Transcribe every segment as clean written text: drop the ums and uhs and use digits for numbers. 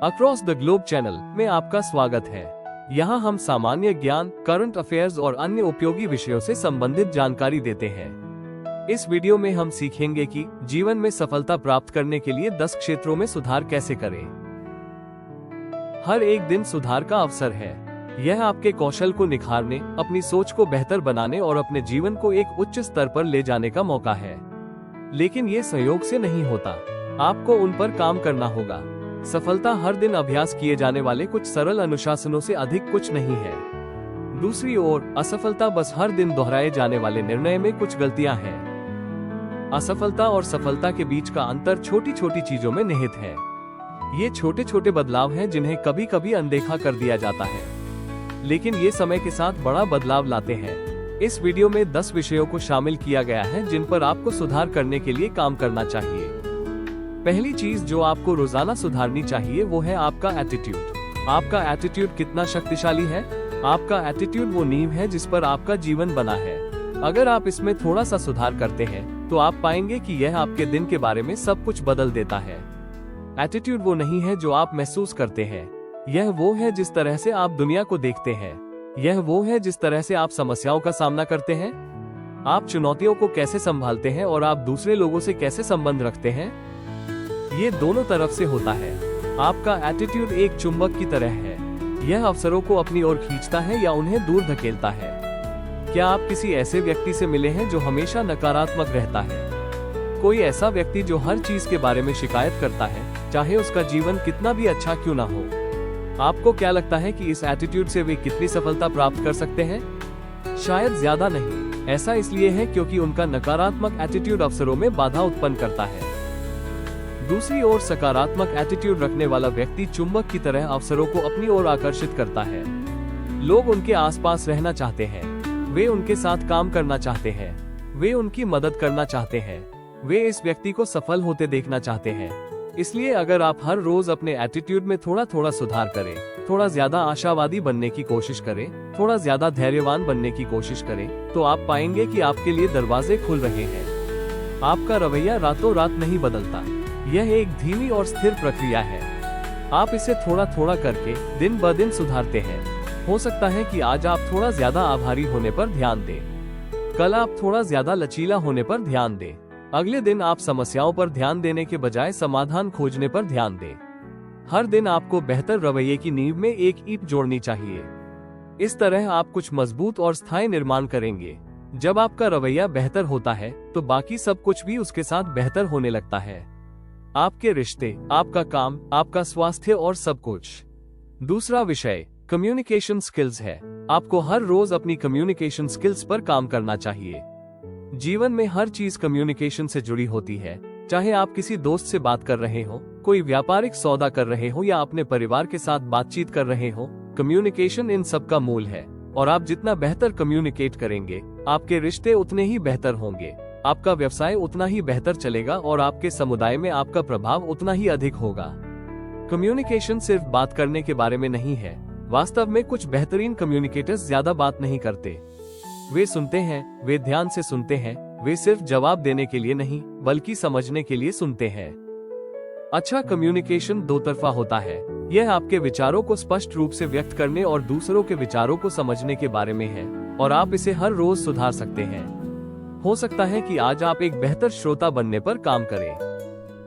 Across the globe channel में आपका स्वागत है। यहाँ हम सामान्य ज्ञान, करंट अफेयर्स और अन्य उपयोगी विषयों से संबंधित जानकारी देते हैं। इस वीडियो में हम सीखेंगे कि जीवन में सफलता प्राप्त करने के लिए 10 क्षेत्रों में सुधार कैसे करें। हर एक दिन सुधार का अवसर है। यह आपके कौशल को निखारने, अपनी सोच को बेहतर बनाने और अपने जीवन को एक उच्च स्तर पर ले जाने का मौका है। लेकिन ये संयोग से नहीं होता, आपको उन पर काम करना होगा। सफलता हर दिन अभ्यास किए जाने वाले कुछ सरल अनुशासनों से अधिक कुछ नहीं है। दूसरी ओर असफलता बस हर दिन दोहराए जाने वाले निर्णय में कुछ गलतियां हैं। असफलता और सफलता के बीच का अंतर छोटी छोटी चीजों में निहित है। ये छोटे छोटे बदलाव हैं जिन्हें कभी कभी अनदेखा कर दिया जाता है, लेकिन ये समय के साथ बड़ा बदलाव लाते हैं। इस वीडियो में 10 विषयों को शामिल किया गया है जिन पर आपको सुधार करने के लिए काम करना चाहिए। पहली चीज जो आपको रोजाना सुधारनी चाहिए वो है आपका एटीट्यूड। आपका एटीट्यूड कितना शक्तिशाली है? आपका एटीट्यूड वो नींव है जिस पर आपका जीवन बना है। अगर आप इसमें थोड़ा सा सुधार करते हैं तो आप पाएंगे कि यह आपके दिन के बारे में सब कुछ बदल देता है। एटीट्यूड वो नहीं है जो आप महसूस करते हैं, यह वो है जिस तरह से आप दुनिया को देखते हैं। यह वो है जिस तरह से आप समस्याओं का सामना करते हैं, आप चुनौतियों को कैसे संभालते हैं और आप दूसरे लोगों से कैसे संबंध रखते हैं। ये दोनों तरफ से होता है। आपका एटीट्यूड एक चुंबक की तरह है। यह अवसरों को अपनी ओर खींचता है या उन्हें दूर धकेलता है। क्या आप किसी ऐसे व्यक्ति से मिले हैं जो हमेशा नकारात्मक रहता है? कोई ऐसा व्यक्ति जो हर चीज के बारे में शिकायत करता है, चाहे उसका जीवन कितना भी अच्छा क्यों ना हो? आपको क्या लगता है कि इस एटीट्यूड से वे कितनी सफलता प्राप्त कर सकते हैं? शायद ज्यादा नहीं। ऐसा इसलिए है क्योंकि उनका नकारात्मक एटीट्यूड अवसरों में बाधा उत्पन्न करता है। दूसरी ओर सकारात्मक एटीट्यूड रखने वाला व्यक्ति चुंबक की तरह अवसरों को अपनी ओर आकर्षित करता है। लोग उनके आसपास रहना चाहते हैं, वे उनके साथ काम करना चाहते हैं, वे उनकी मदद करना चाहते हैं, वे इस व्यक्ति को सफल होते देखना चाहते हैं। इसलिए अगर आप हर रोज अपने एटीट्यूड में थोड़ा थोड़ा सुधार करें, थोड़ा ज्यादा आशावादी बनने की कोशिश करें, थोड़ा ज्यादा धैर्यवान बनने की कोशिश करें, तो आप पाएंगे कि आपके लिए दरवाजे खुल रहे हैं। आपका रवैया रातों रात नहीं बदलता, यह एक धीमी और स्थिर प्रक्रिया है। आप इसे थोड़ा थोड़ा करके दिन ब दिन सुधारते हैं। हो सकता है कि आज आप थोड़ा ज्यादा आभारी होने पर ध्यान दें, कल आप थोड़ा ज्यादा लचीला होने पर ध्यान दें, अगले दिन आप समस्याओं पर ध्यान देने के बजाय समाधान खोजने पर ध्यान दें। हर दिन आपको बेहतर रवैये की नींव में एक ईंट जोड़नी चाहिए। इस तरह आप कुछ मजबूत और स्थायी निर्माण करेंगे। जब आपका रवैया बेहतर होता है तो बाकी सब कुछ भी उसके साथ बेहतर होने लगता है। आपके रिश्ते, आपका काम, आपका स्वास्थ्य और सब कुछ। दूसरा विषय कम्युनिकेशन स्किल्स है। आपको हर रोज अपनी कम्युनिकेशन स्किल्स पर काम करना चाहिए। जीवन में हर चीज कम्युनिकेशन से जुड़ी होती है। चाहे आप किसी दोस्त से बात कर रहे हो, कोई व्यापारिक सौदा कर रहे हो या अपने परिवार के साथ बातचीत कर रहे हो, कम्युनिकेशन इन सब का मूल है। और आप जितना बेहतर कम्युनिकेट करेंगे, आपके रिश्ते उतने ही बेहतर होंगे, आपका व्यवसाय उतना ही बेहतर चलेगा और आपके समुदाय में आपका प्रभाव उतना ही अधिक होगा। कम्युनिकेशन सिर्फ बात करने के बारे में नहीं है। वास्तव में कुछ बेहतरीन कम्युनिकेटर्स ज्यादा बात नहीं करते। वे सुनते हैं, वे ध्यान से सुनते हैं, वे सिर्फ जवाब देने के लिए नहीं बल्कि समझने के लिए सुनते हैं। अच्छा कम्युनिकेशन दो तरफा होता है। यह आपके विचारों को स्पष्ट रूप से व्यक्त करने और दूसरों के विचारों को समझने के बारे में है, और आप इसे हर रोज सुधार सकते हैं। हो सकता है कि आज आप एक बेहतर श्रोता बनने पर काम करें,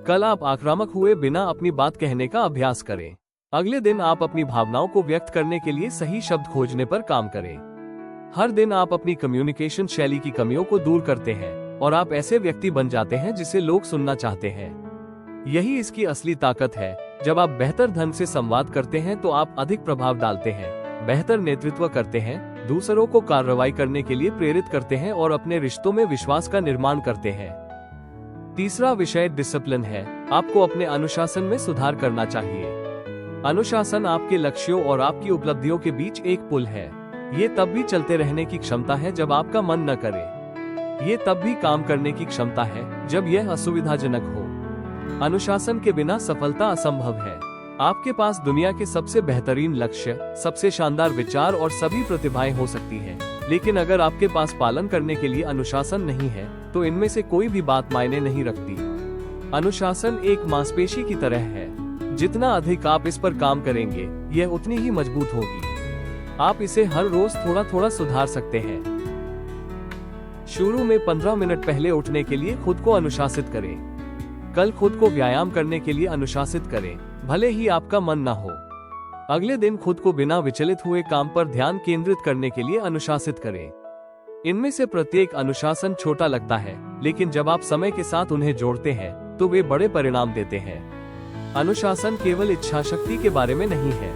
कल आप आक्रामक हुए बिना अपनी बात कहने का अभ्यास करें, अगले दिन आप अपनी भावनाओं को व्यक्त करने के लिए सही शब्द खोजने पर काम करें। हर दिन आप अपनी कम्युनिकेशन शैली की कमियों को दूर करते हैं और आप ऐसे व्यक्ति बन जाते हैं जिसे लोग सुनना चाहते हैं। यही इसकी असली ताकत है। जब आप बेहतर ढंग से संवाद करते हैं तो आप अधिक प्रभाव डालते हैं, बेहतर नेतृत्व करते हैं, दूसरों को कार्रवाई करने के लिए प्रेरित करते हैं और अपने रिश्तों में विश्वास का निर्माण करते हैं। तीसरा विषय डिसिप्लिन है। आपको अपने अनुशासन में सुधार करना चाहिए। अनुशासन आपके लक्ष्यों और आपकी उपलब्धियों के बीच एक पुल है। ये तब भी चलते रहने की क्षमता है जब आपका मन न करे। ये तब भी काम करने की क्षमता है जब यह असुविधाजनक हो। अनुशासन के बिना सफलता असंभव है। आपके पास दुनिया के सबसे बेहतरीन लक्ष्य, सबसे शानदार विचार और सभी प्रतिभाएं हो सकती हैं, लेकिन अगर आपके पास पालन करने के लिए अनुशासन नहीं है तो इनमें से कोई भी बात मायने नहीं रखती। अनुशासन एक मांसपेशी की तरह है। जितना अधिक आप इस पर काम करेंगे, यह उतनी ही मजबूत होगी। आप इसे हर रोज थोड़ा थोड़ा सुधार सकते हैं। शुरू में 15 मिनट पहले उठने के लिए खुद को अनुशासित करें। कल खुद को व्यायाम करने के लिए अनुशासित करें, भले ही आपका मन ना हो। अगले दिन खुद को बिना विचलित हुए काम पर ध्यान केंद्रित करने के लिए अनुशासित करें। इनमें से प्रत्येक अनुशासन छोटा लगता है, लेकिन जब आप समय के साथ उन्हें जोड़ते हैं तो वे बड़े परिणाम देते हैं। अनुशासन केवल इच्छा शक्ति के बारे में नहीं है,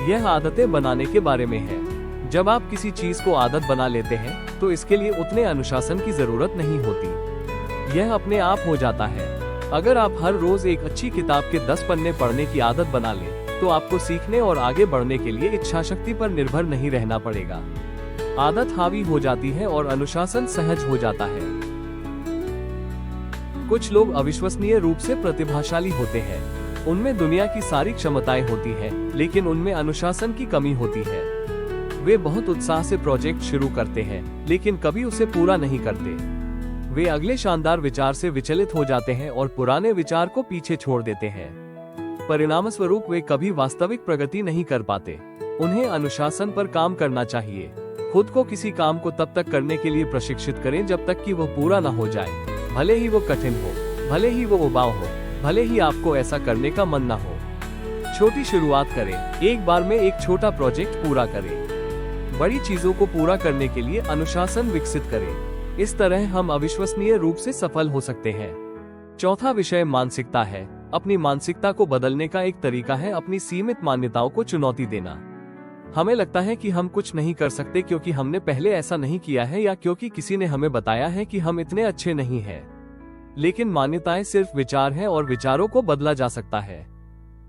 यह आदतें बनाने के बारे में है। जब आप किसी चीज को आदत बना लेते हैं तो इसके लिए उतने अनुशासन की जरूरत नहीं होती, यह अपने आप हो जाता है। अगर आप हर रोज एक अच्छी किताब के 10 पन्ने पढ़ने की आदत बना लें, तो आपको सीखने और आगे बढ़ने के लिए इच्छा शक्ति पर निर्भर नहीं रहना पड़ेगा। आदत हावी हो जाती है और अनुशासन सहज हो जाता है। कुछ लोग अविश्वसनीय रूप से प्रतिभाशाली होते हैं। उनमें दुनिया की सारी क्षमताएं होती हैं, लेकिन उनमें अनुशासन की कमी होती है। वे बहुत उत्साह से प्रोजेक्ट शुरू करते हैं, लेकिन कभी उसे पूरा नहीं करते। वे अगले शानदार विचार से विचलित हो जाते हैं और पुराने विचार को पीछे छोड़ देते हैं। परिणामस्वरूप वे कभी वास्तविक प्रगति नहीं कर पाते। उन्हें अनुशासन पर काम करना चाहिए। खुद को किसी काम को तब तक करने के लिए प्रशिक्षित करें जब तक कि वह पूरा न हो जाए, भले ही वो कठिन हो, भले ही वो उबाऊ हो, भले ही आपको ऐसा करने का मन न हो। छोटी शुरुआत करें, एक बार में एक छोटा प्रोजेक्ट पूरा करें। बड़ी चीजों को पूरा करने के लिए अनुशासन विकसित करें। इस तरह हम अविश्वसनीय रूप से सफल हो सकते हैं। चौथा विषय मानसिकता है। अपनी मानसिकता को बदलने का एक तरीका है अपनी सीमित मान्यताओं को चुनौती देना। हमें लगता है कि हम कुछ नहीं कर सकते क्योंकि हमने पहले ऐसा नहीं किया है या क्योंकि किसी ने हमें बताया है कि हम इतने अच्छे नहीं हैं। लेकिन मान्यताएं सिर्फ विचार हैं और विचारों को बदला जा सकता है।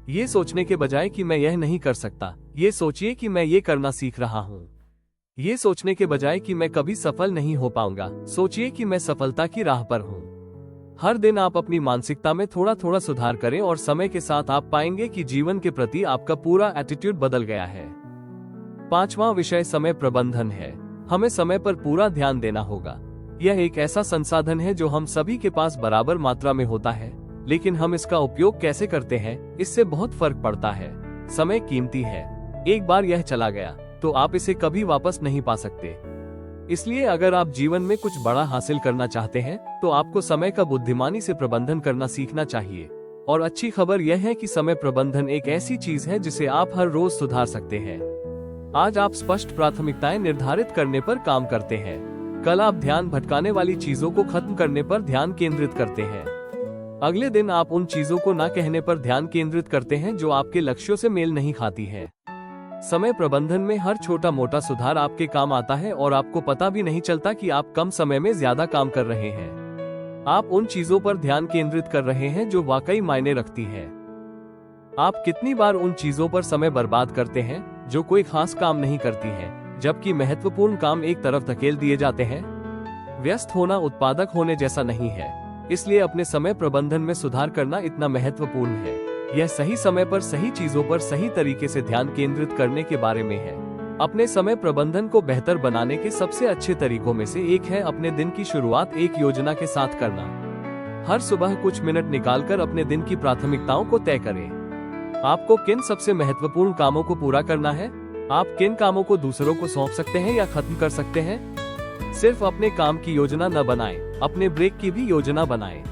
ये सोचने के बजाय कि मैं यह नहीं कर सकता, ये सोचिए कि मैं ये करना सीख रहा हूँ। ये सोचने के बजाय कि मैं कभी सफल नहीं हो पाऊंगा, सोचिए कि मैं सफलता की राह पर हूँ। हर दिन आप अपनी मानसिकता में थोड़ा थोड़ा सुधार करें और समय के साथ आप पाएंगे कि जीवन के प्रति आपका पूरा एटीट्यूड बदल गया है। पांचवा विषय समय प्रबंधन है। हमें समय पर पूरा ध्यान देना होगा। यह एक ऐसा संसाधन है जो हम सभी के पास बराबर मात्रा में होता है, लेकिन हम इसका उपयोग कैसे करते हैं, इससे बहुत फर्क पड़ता है। समय कीमती है। एक बार यह चला गया तो आप इसे कभी वापस नहीं पा सकते। इसलिए अगर आप जीवन में कुछ बड़ा हासिल करना चाहते हैं तो आपको समय का बुद्धिमानी से प्रबंधन करना सीखना चाहिए। और अच्छी खबर यह है कि समय प्रबंधन एक ऐसी चीज है जिसे आप हर रोज सुधार सकते हैं। आज आप स्पष्ट प्राथमिकताएं निर्धारित करने पर काम करते हैं। कल आप ध्यान भटकाने वाली चीजों को खत्म करने पर ध्यान केंद्रित करते हैं। अगले दिन आप उन चीजों को ना कहने पर ध्यान केंद्रित करते हैं जो आपके लक्ष्यों से मेल नहीं खाती हैं। समय प्रबंधन में हर छोटा मोटा सुधार आपके काम आता है और आपको पता भी नहीं चलता कि आप कम समय में ज्यादा काम कर रहे हैं। आप उन चीजों पर ध्यान केंद्रित कर रहे हैं जो वाकई मायने रखती हैं। आप कितनी बार उन चीजों पर समय बर्बाद करते हैं जो कोई खास काम नहीं करती हैं, जबकि महत्वपूर्ण काम एक तरफ धकेल दिए जाते हैं। व्यस्त होना उत्पादक होने जैसा नहीं है, इसलिए अपने समय प्रबंधन में सुधार करना इतना महत्वपूर्ण है। यह सही समय पर सही चीजों पर सही तरीके से ध्यान केंद्रित करने के बारे में है। अपने समय प्रबंधन को बेहतर बनाने के सबसे अच्छे तरीकों में से एक है अपने दिन की शुरुआत एक योजना के साथ करना। हर सुबह कुछ मिनट निकालकर अपने दिन की प्राथमिकताओं को तय करें। आपको किन सबसे महत्वपूर्ण कामों को पूरा करना है? आप किन कामों को दूसरों को सौंप सकते हैं या खत्म कर सकते हैं? सिर्फ अपने काम की योजना न बनाएं, अपने ब्रेक की भी योजना बनाएं।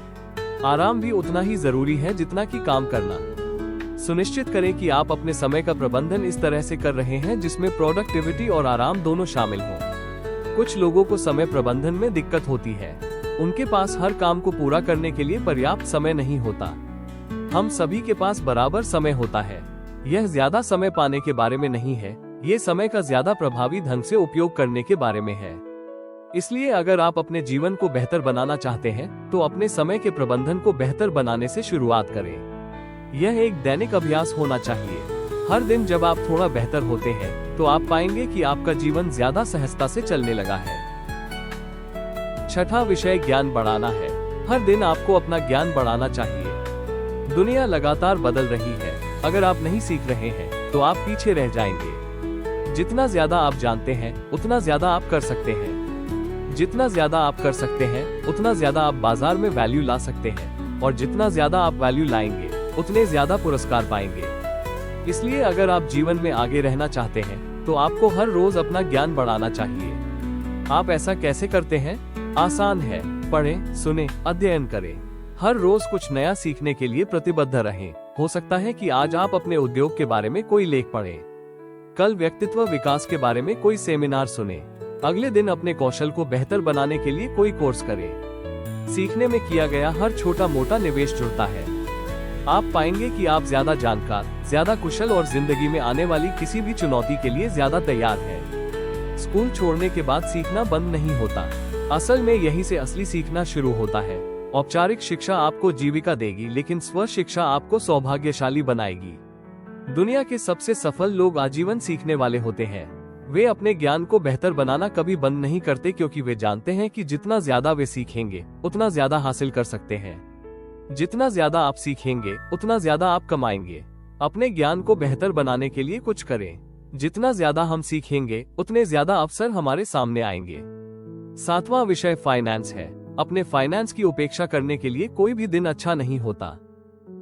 आराम भी उतना ही जरूरी है जितना कि काम करना। सुनिश्चित करें कि आप अपने समय का प्रबंधन इस तरह से कर रहे हैं जिसमें प्रोडक्टिविटी और आराम दोनों शामिल हों। कुछ लोगों को समय प्रबंधन में दिक्कत होती है। उनके पास हर काम को पूरा करने के लिए पर्याप्त समय नहीं होता। हम सभी के पास बराबर समय होता है। यह ज्यादा समय पाने के बारे में नहीं है, ये समय का ज्यादा प्रभावी ढंग से उपयोग करने के बारे में है। इसलिए अगर आप अपने जीवन को बेहतर बनाना चाहते हैं तो अपने समय के प्रबंधन को बेहतर बनाने से शुरुआत करें। यह एक दैनिक अभ्यास होना चाहिए। हर दिन जब आप थोड़ा बेहतर होते हैं तो आप पाएंगे कि आपका जीवन ज्यादा सहजता से चलने लगा है। छठा विषय ज्ञान बढ़ाना है। हर दिन आपको अपना ज्ञान बढ़ाना चाहिए। दुनिया लगातार बदल रही है। अगर आप नहीं सीख रहे हैं तो आप पीछे रह जाएंगे। जितना ज्यादा आप जानते हैं उतना ज्यादा आप कर सकते हैं। जितना ज्यादा आप कर सकते हैं उतना ज्यादा आप बाजार में वैल्यू ला सकते हैं, और जितना ज्यादा आप वैल्यू लाएंगे उतने ज्यादा पुरस्कार पाएंगे। इसलिए अगर आप जीवन में आगे रहना चाहते हैं तो आपको हर रोज अपना ज्ञान बढ़ाना चाहिए। आप ऐसा कैसे करते हैं? आसान है, पढ़ें, सुने, अध्ययन करें। हर रोज कुछ नया सीखने के लिए प्रतिबद्ध रहें। हो सकता है कि आज आप अपने उद्योग के बारे में कोई लेख पढ़ें, कल व्यक्तित्व विकास के बारे में कोई सेमिनार सुने, अगले दिन अपने कौशल को बेहतर बनाने के लिए कोई कोर्स करें। सीखने में किया गया हर छोटा मोटा निवेश जुड़ता है। आप पाएंगे कि आप ज्यादा जानकार, ज्यादा कुशल और जिंदगी में आने वाली किसी भी चुनौती के लिए ज्यादा तैयार हैं। स्कूल छोड़ने के बाद सीखना बंद नहीं होता, असल में यहीं से असली सीखना शुरू होता है। औपचारिक शिक्षा आपको जीविका देगी, लेकिन स्व शिक्षा आपको सौभाग्यशाली बनाएगी। दुनिया के सबसे सफल लोग आजीवन सीखने वाले होते हैं। वे अपने ज्ञान को बेहतर बनाना कभी बंद नहीं करते, क्योंकि वे जानते हैं कि जितना ज्यादा वे सीखेंगे उतना ज्यादा हासिल कर सकते हैं। जितना ज्यादा आप सीखेंगे उतना ज्यादा आप कमाएंगे। अपने ज्ञान को बेहतर बनाने के लिए कुछ करें। जितना ज्यादा हम सीखेंगे उतने ज्यादा अवसर हमारे सामने आएंगे। 7वां विषय फाइनेंस है। अपने फाइनेंस की उपेक्षा करने के लिए कोई भी दिन अच्छा नहीं होता।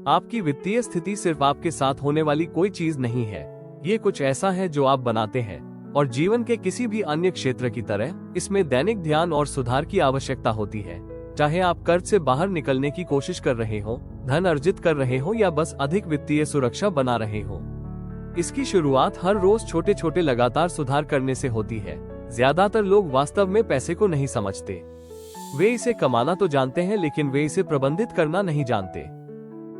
आपकी वित्तीय स्थिति सिर्फ आपके साथ होने वाली कोई चीज नहीं है, ये कुछ ऐसा है जो आप बनाते हैं, और जीवन के किसी भी अन्य क्षेत्र की तरह इसमें दैनिक ध्यान और सुधार की आवश्यकता होती है। चाहे आप कर्ज से बाहर निकलने की कोशिश कर रहे हो, धन अर्जित कर रहे हो या बस अधिक वित्तीय सुरक्षा बना रहे हो, इसकी शुरुआत हर रोज छोटे छोटे लगातार सुधार करने से होती है। ज्यादातर लोग वास्तव में पैसे को नहीं समझते। वे इसे कमाना तो जानते हैं, लेकिन वे इसे प्रबंधित करना नहीं जानते।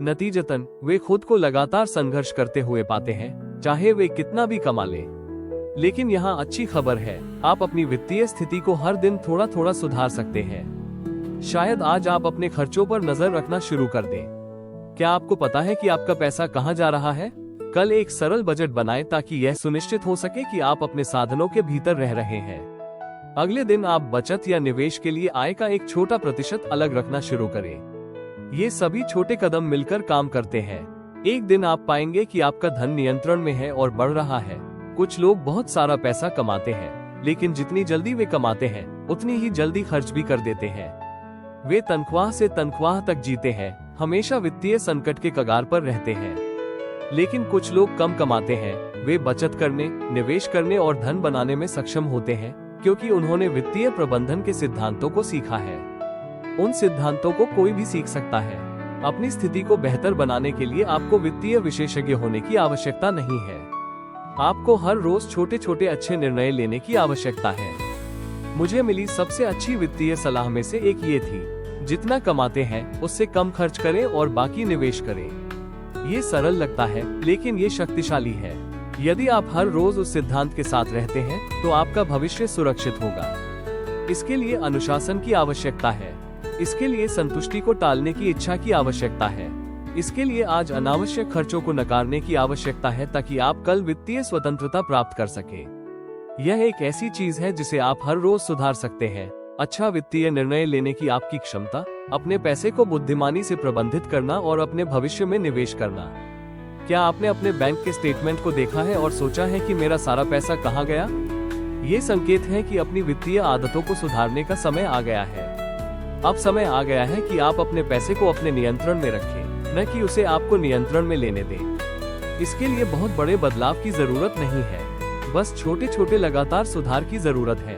नतीजतन वे खुद को लगातार संघर्ष करते हुए पाते हैं, चाहे वे कितना भी कमा लें। लेकिन यहाँ अच्छी खबर है, आप अपनी वित्तीय स्थिति को हर दिन थोड़ा थोड़ा सुधार सकते हैं। शायद आज आप अपने खर्चों पर नजर रखना शुरू कर दें। क्या आपको पता है कि आपका पैसा कहाँ जा रहा है? कल एक सरल बजट बनाएं ताकि यह सुनिश्चित हो सके कि आप अपने साधनों के भीतर रह रहे हैं। अगले दिन आप बचत या निवेश के लिए आय का एक छोटा प्रतिशत अलग रखना शुरू करें। ये सभी छोटे कदम मिलकर काम करते हैं। एक दिन आप पाएंगे कि आपका धन नियंत्रण में है और बढ़ रहा है। कुछ लोग बहुत सारा पैसा कमाते हैं, लेकिन जितनी जल्दी वे कमाते हैं उतनी ही जल्दी खर्च भी कर देते हैं। वे तनख्वाह से तनख्वाह तक जीते हैं, हमेशा वित्तीय संकट के कगार पर रहते हैं। लेकिन कुछ लोग कम कमाते हैं, वे बचत करने, निवेश करने और धन बनाने में सक्षम होते हैं, क्योंकि उन्होंने वित्तीय प्रबंधन के सिद्धांतों को सीखा है। उन सिद्धांतों को कोई भी सीख सकता है। अपनी स्थिति को बेहतर बनाने के लिए आपको वित्तीय विशेषज्ञ होने की आवश्यकता नहीं है। आपको हर रोज छोटे छोटे अच्छे निर्णय लेने की आवश्यकता है। मुझे मिली सबसे अच्छी वित्तीय सलाह में से एक ये थी, जितना कमाते हैं उससे कम खर्च करें और बाकी निवेश करें। ये सरल लगता है, लेकिन ये शक्तिशाली है। यदि आप हर रोज उस सिद्धांत के साथ रहते हैं तो आपका भविष्य सुरक्षित होगा। इसके लिए अनुशासन की आवश्यकता है। इसके लिए संतुष्टि को टालने की इच्छा की आवश्यकता है। इसके लिए आज अनावश्यक खर्चों को नकारने की आवश्यकता है, ताकि आप कल वित्तीय स्वतंत्रता प्राप्त कर सकें। यह एक ऐसी चीज है जिसे आप हर रोज सुधार सकते हैं। अच्छा वित्तीय निर्णय लेने की आपकी क्षमता, अपने पैसे को बुद्धिमानी से प्रबंधित करना और अपने भविष्य में निवेश करना। क्या आपने अपने बैंक के स्टेटमेंट को देखा है और सोचा है कि मेरा सारा पैसा कहाँ गया? ये संकेत है कि अपनी वित्तीय आदतों को सुधारने का समय आ गया है। अब समय आ गया है कि आप अपने पैसे को अपने नियंत्रण में रखें, न कि उसे आपको नियंत्रण में लेने दें। इसके लिए बहुत बड़े बदलाव की जरूरत नहीं है, बस छोटे छोटे लगातार सुधार की जरूरत है।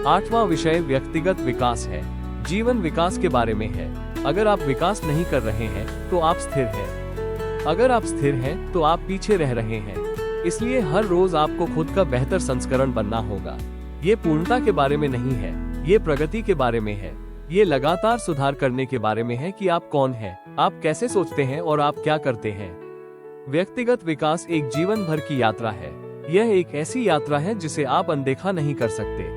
8वां विषय व्यक्तिगत विकास है। जीवन विकास के बारे में है। अगर आप विकास नहीं कर रहे हैं तो आप स्थिर हैं। अगर आप स्थिर हैं तो आप पीछे रह रहे हैं। इसलिए हर रोज आपको खुद का बेहतर संस्करण बनना होगा। ये पूर्णता के बारे में नहीं है, ये प्रगति के बारे में है। ये लगातार सुधार करने के बारे में है कि आप कौन हैं, आप कैसे सोचते हैं और आप क्या करते हैं। व्यक्तिगत विकास एक जीवन भर की यात्रा है। यह एक ऐसी यात्रा है जिसे आप अनदेखा नहीं कर सकते।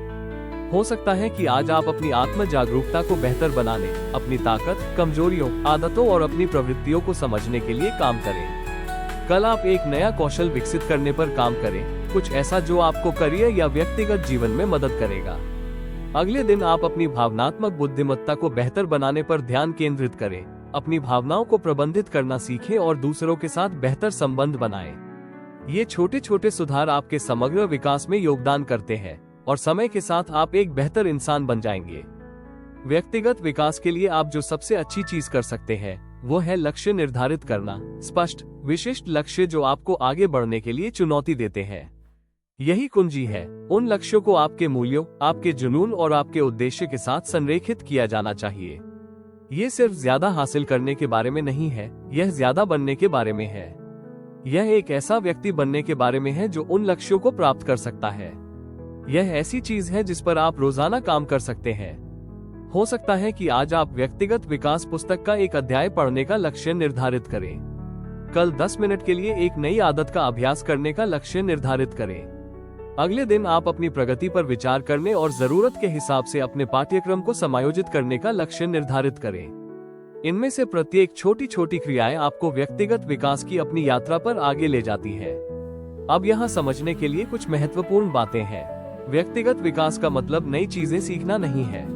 हो सकता है कि आज आप अपनी आत्म जागरूकता को बेहतर बनाने, अपनी ताकत, कमजोरियों, आदतों और अपनी प्रवृत्तियों को समझने के लिए काम करें। कल आप एक नया कौशल विकसित करने पर काम करें, कुछ ऐसा जो आपको करियर या व्यक्तिगत जीवन में मदद करेगा। अगले दिन आप अपनी भावनात्मक बुद्धिमत्ता को बेहतर बनाने पर ध्यान केंद्रित करें, अपनी भावनाओं को प्रबंधित करना सीखें और दूसरों के साथ बेहतर संबंध बनाएं। ये छोटे छोटे सुधार आपके समग्र विकास में योगदान करते हैं और समय के साथ आप एक बेहतर इंसान बन जाएंगे। व्यक्तिगत विकास के लिए आप जो सबसे अच्छी चीज कर सकते हैं वो है लक्ष्य निर्धारित करना, स्पष्ट विशिष्ट लक्ष्य जो आपको आगे बढ़ने के लिए चुनौती देते हैं। यही कुंजी है। उन लक्ष्यों को आपके मूल्यों, आपके जुनून और आपके उद्देश्य के साथ संरेखित किया जाना चाहिए। ये सिर्फ ज्यादा हासिल करने के बारे में नहीं है, यह ज्यादा बनने के बारे में है। यह एक ऐसा व्यक्ति बनने के बारे में है जो उन लक्ष्यों को प्राप्त कर सकता है। यह ऐसी चीज है जिस पर आप रोजाना काम कर सकते हैं। हो सकता है कि आज आप व्यक्तिगत विकास पुस्तक का एक अध्याय पढ़ने का लक्ष्य निर्धारित करें। कल 10 मिनट के लिए एक नई आदत का अभ्यास करने का लक्ष्य निर्धारित करें। अगले दिन आप अपनी प्रगति पर विचार करने और जरूरत के हिसाब से अपने पाठ्यक्रम को समायोजित करने का लक्ष्य निर्धारित करें। इनमें से प्रत्येक छोटी छोटी क्रियाएं आपको व्यक्तिगत विकास की अपनी यात्रा पर आगे ले जाती है। अब यहाँ समझने के लिए कुछ महत्वपूर्ण बातें हैं। व्यक्तिगत विकास का मतलब नई चीजें सीखना नहीं है।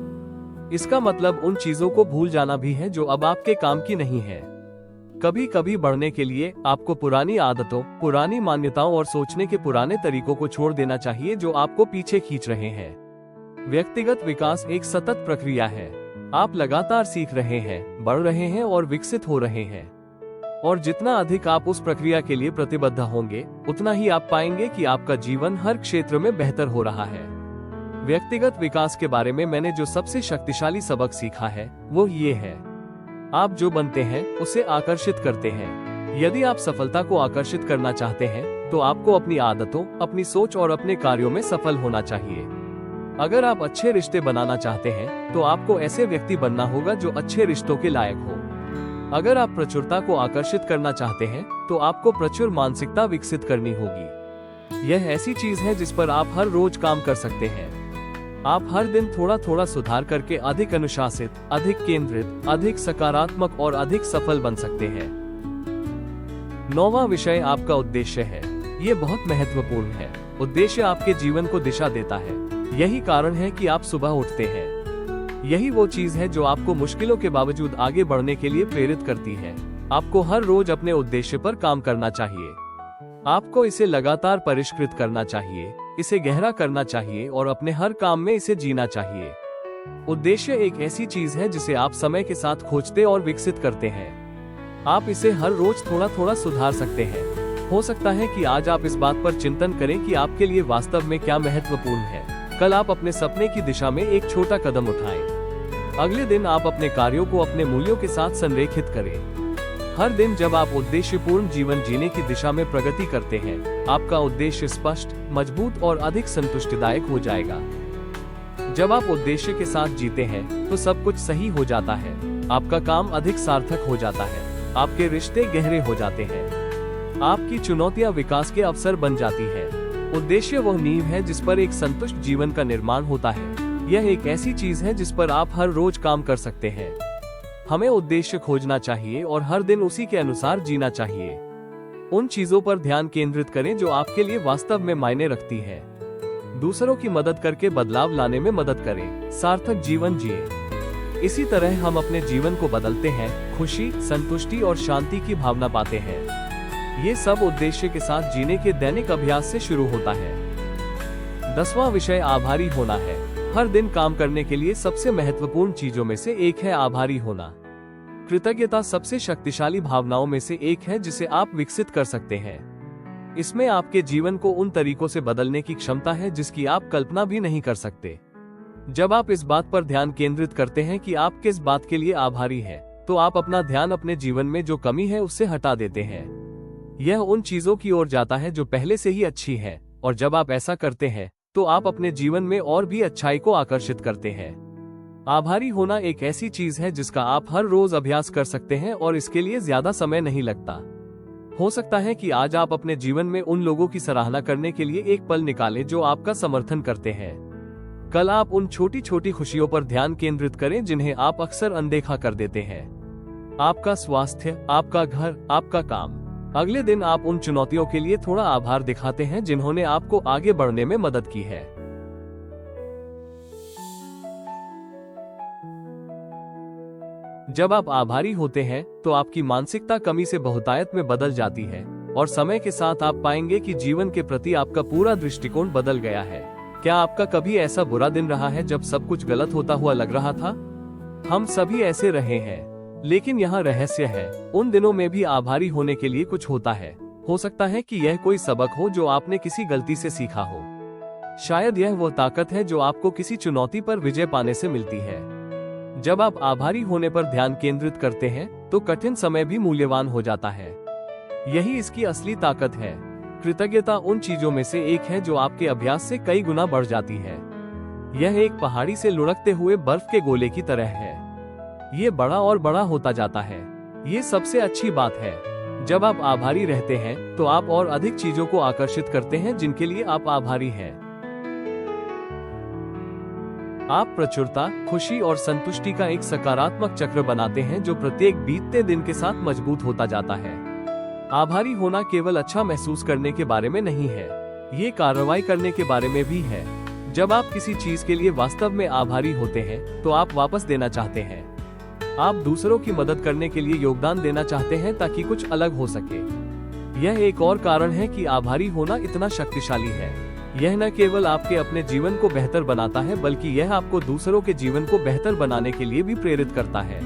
इसका मतलब उन चीजों को भूल जाना भी है जो अब आपके काम की नहीं है। कभी कभी बढ़ने के लिए आपको पुरानी आदतों, पुरानी मान्यताओं और सोचने के पुराने तरीकों को छोड़ देना चाहिए जो आपको पीछे खींच रहे हैं। व्यक्तिगत विकास एक सतत प्रक्रिया है। आप लगातार सीख रहे हैं, बढ़ रहे हैं और विकसित हो रहे हैं। और जितना अधिक आप उस प्रक्रिया के लिए प्रतिबद्ध होंगे, उतना ही आप पाएंगे कि आपका जीवन हर क्षेत्र में बेहतर हो रहा है। व्यक्तिगत विकास के बारे में मैंने जो सबसे शक्तिशाली सबक सीखा है वो ये है, आप जो बनते हैं उसे आकर्षित करते हैं। यदि आप सफलता को आकर्षित करना चाहते हैं तो आपको अपनी आदतों, अपनी सोच और अपने कार्यों में सफल होना चाहिए। अगर आप अच्छे रिश्ते बनाना चाहते हैं तो आपको ऐसे व्यक्ति बनना होगा जो अच्छे रिश्तों के लायक हो। अगर आप प्रचुरता को आकर्षित करना चाहते हैं तो आपको प्रचुर मानसिकता विकसित करनी होगी। यह ऐसी चीज है जिस पर आप हर रोज काम कर सकते हैं। आप हर दिन थोड़ा थोड़ा सुधार करके अधिक अनुशासित, अधिक केंद्रित, अधिक सकारात्मक और अधिक सफल बन सकते हैं। 9वां विषय आपका उद्देश्य है। ये बहुत महत्वपूर्ण है। उद्देश्य आपके जीवन को दिशा देता है। यही कारण है कि आप सुबह उठते हैं। यही वो चीज है जो आपको मुश्किलों के बावजूद आगे बढ़ने के लिए प्रेरित करती है। आपको हर रोज अपने उद्देश्य पर काम करना चाहिए। आपको इसे लगातार परिष्कृत करना चाहिए, इसे गहरा करना चाहिए और अपने हर काम में इसे जीना चाहिए। उद्देश्य एक ऐसी चीज है जिसे आप समय के साथ खोजते और विकसित करते हैं। आप इसे हर रोज थोड़ा थोड़ा सुधार सकते हैं। हो सकता है कि आज आप इस बात पर चिंतन करें कि आपके लिए वास्तव में क्या महत्वपूर्ण है। कल आप अपने सपने की दिशा में एक छोटा कदम उठाएं। अगले दिन आप अपने कार्यों को अपने मूल्यों के साथ संरेखित करें। हर दिन जब आप उद्देश्यपूर्ण जीवन जीने की दिशा में प्रगति करते हैं, आपका उद्देश्य स्पष्ट, मजबूत और अधिक संतुष्टिदायक हो जाएगा। जब आप उद्देश्य के साथ जीते हैं तो सब कुछ सही हो जाता है। आपका काम अधिक सार्थक हो जाता है। आपके रिश्ते गहरे हो जाते हैं। आपकी चुनौतियां विकास के अवसर बन जाती है। उद्देश्य वह नींव है जिस पर एक संतुष्ट जीवन का निर्माण होता है। यह एक ऐसी चीज है जिस पर आप हर रोज काम कर सकते हैं। हमें उद्देश्य खोजना चाहिए और हर दिन उसी के अनुसार जीना चाहिए। उन चीजों पर ध्यान केंद्रित करें जो आपके लिए वास्तव में मायने रखती है। दूसरों की मदद करके बदलाव लाने में मदद करें। सार्थक जीवन जिए। इसी तरह हम अपने जीवन को बदलते हैं, खुशी, संतुष्टि और शांति की भावना पाते हैं। ये सब उद्देश्य के साथ जीने के दैनिक अभ्यास से शुरू होता है। 10वां विषय आभारी होना है। हर दिन काम करने के लिए सबसे महत्वपूर्ण चीजों में से एक है आभारी होना। कृतज्ञता सबसे शक्तिशाली भावनाओं में से एक है जिसे आप विकसित कर सकते हैं। इसमें आपके जीवन को उन तरीकों से बदलने की क्षमता है जिसकी आप कल्पना भी नहीं कर सकते। जब आप इस बात पर ध्यान केंद्रित करते हैं कि आप किस बात के लिए आभारी हैं, तो आप अपना ध्यान अपने जीवन में जो कमी है उससे हटा देते हैं। यह उन चीजों की ओर जाता है जो पहले से ही अच्छी है, और जब आप ऐसा करते हैं तो आप अपने जीवन में और भी अच्छाई को आकर्षित करते हैं। आभारी होना एक ऐसी चीज है जिसका आप हर रोज अभ्यास कर सकते हैं और इसके लिए ज्यादा समय नहीं लगता। हो सकता है कि आज आप अपने जीवन में उन लोगों की सराहना करने के लिए एक पल निकालें जो आपका समर्थन करते हैं। कल आप उन छोटी छोटी खुशियों पर ध्यान केंद्रित करें जिन्हें आप अक्सर अनदेखा कर देते हैं। आपका स्वास्थ्य, आपका घर, आपका काम। अगले दिन आप उन चुनौतियों के लिए थोड़ा आभार दिखाते हैं जिन्होंने आपको आगे बढ़ने में मदद की है। जब आप आभारी होते हैं तो आपकी मानसिकता कमी से बहुतायत में बदल जाती है और समय के साथ आप पाएंगे कि जीवन के प्रति आपका पूरा दृष्टिकोण बदल गया है। क्या आपका कभी ऐसा बुरा दिन रहा है जब सब कुछ गलत होता हुआ लग रहा था? हम सभी ऐसे रहे हैं, लेकिन यहाँ रहस्य है, उन दिनों में भी आभारी होने के लिए कुछ होता है। हो सकता है कि यह कोई सबक हो जो आपने किसी गलती से सीखा हो। शायद यह वो ताकत है जो आपको किसी चुनौती पर विजय पाने से मिलती है। जब आप आभारी होने पर ध्यान केंद्रित करते हैं तो कठिन समय भी मूल्यवान हो जाता है। यही इसकी असली ताकत है। कृतज्ञता उन चीजों में से एक है जो आपके अभ्यास से कई गुना बढ़ जाती है। यह एक पहाड़ी से लुढ़कते हुए बर्फ के गोले की तरह है। ये बड़ा और बड़ा होता जाता है। ये सबसे अच्छी बात है। जब आप आभारी रहते हैं तो आप और अधिक चीजों को आकर्षित करते हैं जिनके लिए आप आभारी हैं। आप प्रचुरता, खुशी और संतुष्टि का एक सकारात्मक चक्र बनाते हैं जो प्रत्येक बीतते दिन के साथ मजबूत होता जाता है। आभारी होना केवल अच्छा महसूस करने के बारे में नहीं है, ये कार्रवाई करने के बारे में भी है। जब आप किसी चीज के लिए वास्तव में आभारी होते हैं तो आप वापस देना चाहते हैं। आप दूसरों की मदद करने के लिए योगदान देना चाहते हैं ताकि कुछ अलग हो सके। यह एक और कारण है कि आभारी होना इतना शक्तिशाली है। यह न केवल आपके अपने जीवन को बेहतर बनाता है, बल्कि यह आपको दूसरों के जीवन को बेहतर बनाने के लिए भी प्रेरित करता है।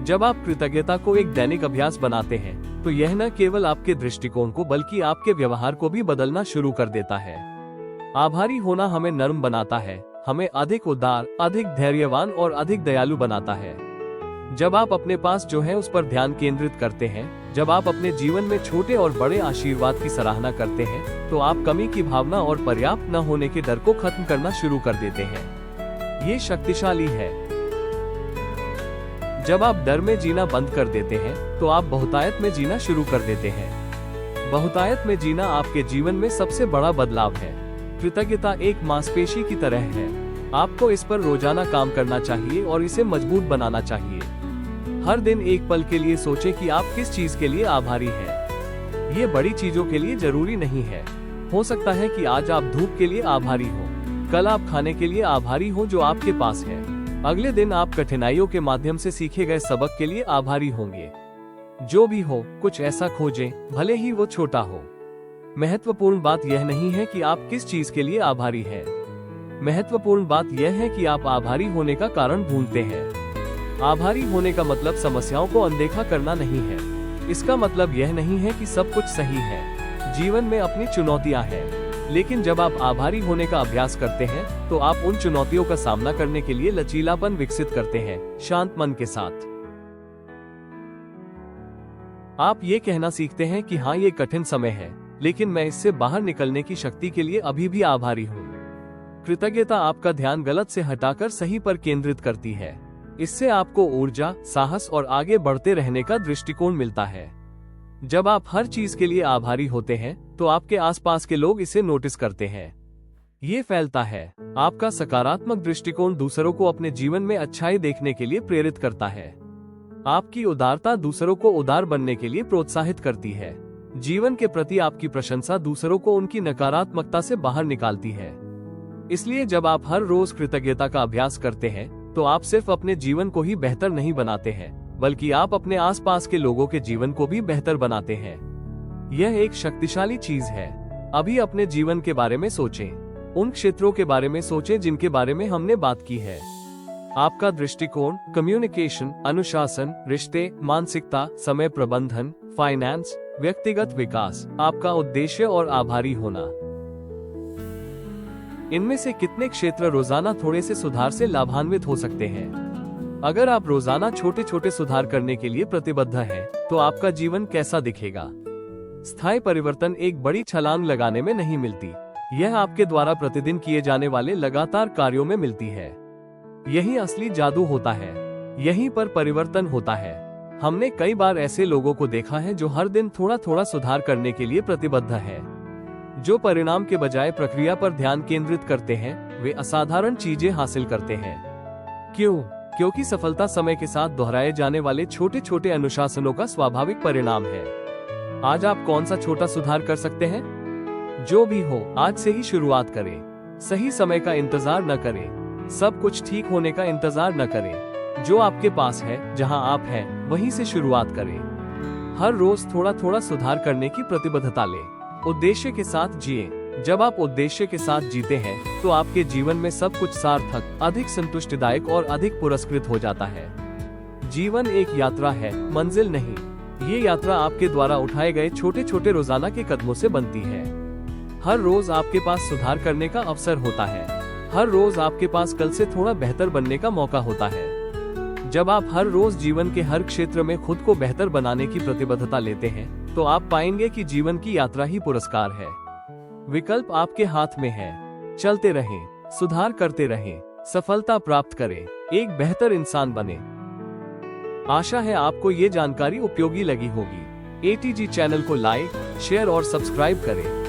जब आप कृतज्ञता को एक दैनिक अभ्यास बनाते हैं तो यह न केवल आपके दृष्टिकोण को बल्कि आपके व्यवहार को भी बदलना शुरू कर देता है। आभारी होना हमें नर्म बनाता है, हमें अधिक उदार, अधिक धैर्यवान और अधिक दयालु बनाता है। जब आप अपने पास जो है उस पर ध्यान केंद्रित करते हैं, जब आप अपने जीवन में छोटे और बड़े आशीर्वाद की सराहना करते हैं, तो आप कमी की भावना और पर्याप्त न होने के डर को खत्म करना शुरू कर देते हैं। ये शक्तिशाली है। जब आप डर में जीना बंद कर देते हैं तो आप बहुतायत में जीना शुरू कर देते हैं। बहुतायत में जीना आपके जीवन में सबसे बड़ा बदलाव है। कृतज्ञता एक मांसपेशी की तरह है। आपको इस पर रोजाना काम करना चाहिए और इसे मजबूत बनाना चाहिए। हर दिन एक पल के लिए सोचें कि आप किस चीज के लिए आभारी हैं। ये बड़ी चीजों के लिए जरूरी नहीं है। हो सकता है कि आज आप धूप के लिए आभारी हो, कल आप खाने के लिए आभारी हो जो आपके पास है, अगले दिन आप कठिनाइयों के माध्यम से सीखे गए सबक के लिए आभारी होंगे। जो भी हो, कुछ ऐसा खोजें, भले ही वो छोटा हो। महत्वपूर्ण बात यह नहीं है कि आप किस चीज के लिए आभारी हैं। महत्वपूर्ण बात यह है कि आप आभारी होने का कारण ढूंढते हैं। आभारी होने का मतलब समस्याओं को अनदेखा करना नहीं है। इसका मतलब यह नहीं है कि सब कुछ सही है। जीवन में अपनी चुनौतियां हैं, लेकिन जब आप आभारी होने का अभ्यास करते हैं तो आप उन चुनौतियों का सामना करने के लिए लचीलापन विकसित करते हैं, शांत मन के साथ। आप ये कहना सीखते हैं कि हाँ, ये कठिन समय है, लेकिन मैं इससे बाहर निकलने की शक्ति के लिए अभी भी आभारी हूँ। कृतज्ञता आपका ध्यान गलत से हटाकर सही पर केंद्रित करती है। इससे आपको ऊर्जा, साहस और आगे बढ़ते रहने का दृष्टिकोण मिलता है। जब आप हर चीज के लिए आभारी होते हैं तो आपके आसपास के लोग इसे नोटिस करते हैं। ये फैलता है। आपका सकारात्मक दृष्टिकोण दूसरों को अपने जीवन में अच्छाई देखने के लिए प्रेरित करता है। आपकी उदारता दूसरों को उदार बनने के लिए प्रोत्साहित करती है। जीवन के प्रति आपकी प्रशंसा दूसरों को उनकी नकारात्मकता से बाहर निकालती है। इसलिए जब आप हर रोज कृतज्ञता का अभ्यास करते हैं तो आप सिर्फ अपने जीवन को ही बेहतर नहीं बनाते हैं, बल्कि आप अपने आसपास के लोगों के जीवन को भी बेहतर बनाते हैं। यह एक शक्तिशाली चीज है। अभी अपने जीवन के बारे में सोचें। उन क्षेत्रों के बारे में सोचें जिनके बारे में हमने बात की है। आपका दृष्टिकोण, कम्युनिकेशन, अनुशासन, रिश्ते, मानसिकता, समय प्रबंधन, फाइनेंस, व्यक्तिगत विकास, आपका उद्देश्य और आभारी होना। इनमें से कितने क्षेत्र रोजाना थोड़े से सुधार से लाभान्वित हो सकते हैं? अगर आप रोजाना छोटे छोटे सुधार करने के लिए प्रतिबद्ध हैं, तो आपका जीवन कैसा दिखेगा? स्थायी परिवर्तन एक बड़ी छलांग लगाने में नहीं मिलती। यह आपके द्वारा प्रतिदिन किए जाने वाले लगातार कार्यों में मिलती है। यही असली जादू होता है। यहीं पर परिवर्तन होता है। हमने कई बार ऐसे लोगों को देखा है जो हर दिन थोड़ा थोड़ा सुधार करने के लिए प्रतिबद्ध है। जो परिणाम के बजाय प्रक्रिया पर ध्यान केंद्रित करते हैं, वे असाधारण चीजें हासिल करते हैं। क्यों? क्योंकि सफलता समय के साथ दोहराए जाने वाले छोटे छोटे अनुशासनों का स्वाभाविक परिणाम है। आज आप कौन सा छोटा सुधार कर सकते हैं? जो भी हो, आज से ही शुरुआत करें। सही समय का इंतजार न करें। सब कुछ ठीक होने का इंतजार न करें। जो आपके पास है, जहां आप हैं, वहीं से शुरुआत करें। हर रोज थोड़ा थोड़ा सुधार करने की प्रतिबद्धता लें। उद्देश्य के साथ जिएं। जब आप उद्देश्य के साथ जीते हैं तो आपके जीवन में सब कुछ सार्थक, अधिक संतुष्टिदायक और अधिक पुरस्कृत हो जाता है। जीवन एक यात्रा है, मंजिल नहीं। ये यात्रा आपके द्वारा उठाए गए छोटे छोटे रोजाना के कदमों से बनती है। हर रोज आपके पास सुधार करने का अवसर होता है। हर रोज आपके पास कल से थोड़ा बेहतर बनने का मौका होता है। जब आप हर रोज जीवन के हर क्षेत्र में खुद को बेहतर बनाने की प्रतिबद्धता लेते हैं तो आप पाएंगे कि जीवन की यात्रा ही पुरस्कार है। विकल्प आपके हाथ में है। चलते रहें, सुधार करते रहें, सफलता प्राप्त करें, एक बेहतर इंसान बने। आशा है आपको ये जानकारी उपयोगी लगी होगी। ATG चैनल को लाइक, शेयर और सब्सक्राइब करें।